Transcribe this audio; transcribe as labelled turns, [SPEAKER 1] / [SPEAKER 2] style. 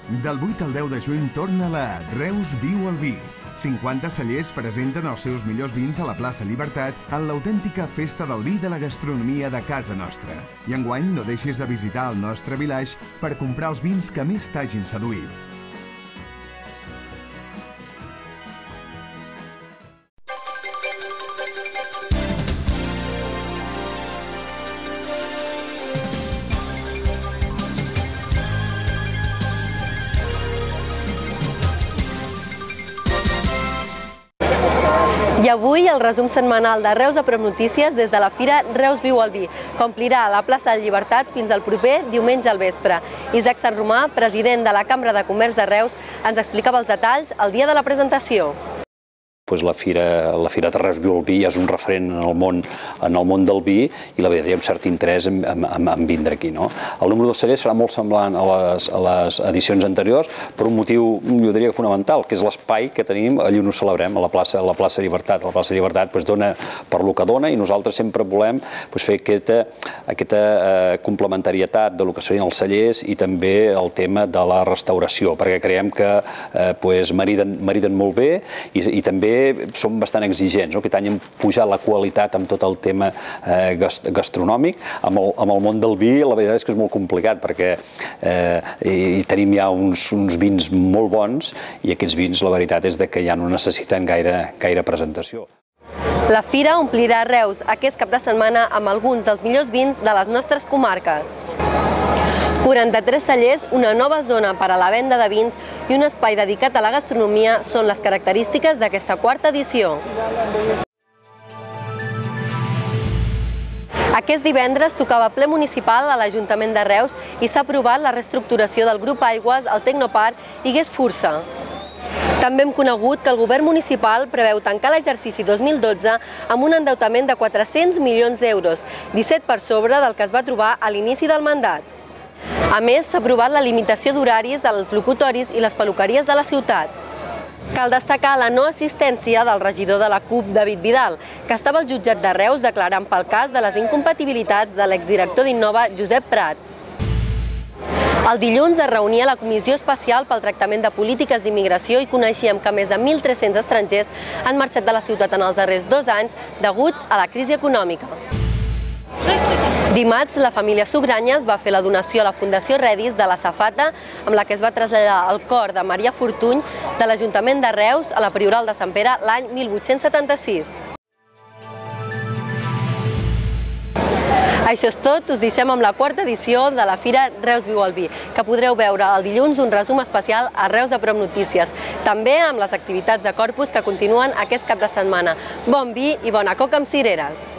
[SPEAKER 1] Del 8 al 10 de juny torna la Reus Viu el Vi. 50 cellers presenten els seus millors vins a la plaça Llibertat en l'autèntica festa del vi de la gastronomia de casa nostra. I enguany no deixis de visitar el nostre village per comprar els vins que més t'hagin seduït.
[SPEAKER 2] I avui el resum setmanal de Reus a Prop Notícies des de la Fira Reus Viu el Vi, que omplirà la plaça de Llibertat fins al proper diumenge al vespre. Isaac Sant Romà, president de la Cambra de Comerç de Reus, ens explicava els detalls el dia de la presentació.
[SPEAKER 3] La Fira de Reus Viu el Vi és un referent en el món del vi i la veritat hi ha un cert interès en vindre aquí. El número de cellers serà molt semblant a les edicions anteriors per un motiu, jo diria, fonamental, que és l'espai que tenim allà on ho celebrem, a la plaça Llibertat. La plaça Llibertat dona per lo que dona i nosaltres sempre volem fer aquesta complementarietat de lo que serien els cellers i també el tema de la restauració, perquè creiem que mariden molt bé i també som bastant exigents. Aquest any hem pujat la qualitat amb tot el tema gastronòmic. Amb el món del vi la veritat és que és molt complicat perquè tenim ja uns vins molt bons i aquests vins la veritat és que ja no necessiten gaire presentació.
[SPEAKER 2] La fira omplirà Reus aquest cap de setmana amb alguns dels millors vins de les nostres comarques. 43 cellers, una nova zona per a la venda de vins i un espai dedicat a la gastronomia són les característiques d'aquesta quarta edició. Aquest divendres tocava ple municipal a l'Ajuntament de Reus i s'ha aprovat la reestructuració del grup Aigües, el Tecnoparc i Gués Fursa. També hem conegut que el govern municipal preveu tancar l'exercici 2012 amb un endeutament de 400 milions d'euros, 17 per sobre del que es va trobar a l'inici del mandat. A més, s'ha aprovat la limitació d'horaris als locutoris i les peluqueries de la ciutat. Cal destacar la no assistència del regidor de la CUP, David Vidal, que estava al jutjat de Reus declarant pel cas de les incompatibilitats de l'exdirector d'Innova, Josep Prat. El dilluns es reunia la Comissió Especial pel Tractament de Polítiques d'Immigració i coneixíem que més de 1.300 estrangers han marxat de la ciutat en els darrers 2 anys degut a la crisi econòmica. Dimarts, la família Sugranyes va fer la donació a la Fundació Redis de la Safata, amb la que es va traslladar el cor de Maria Fortuny de l'Ajuntament de Reus a la Prioral de Sant Pere l'any 1876. Això és tot, us deixem amb la quarta edició de la Fira Reus Viu el Vi, que podreu veure el dilluns un resum especial a Reus a Prop Notícies, també amb les activitats de Corpus que continuen aquest cap de setmana. Bon vi i bona coca amb cireres!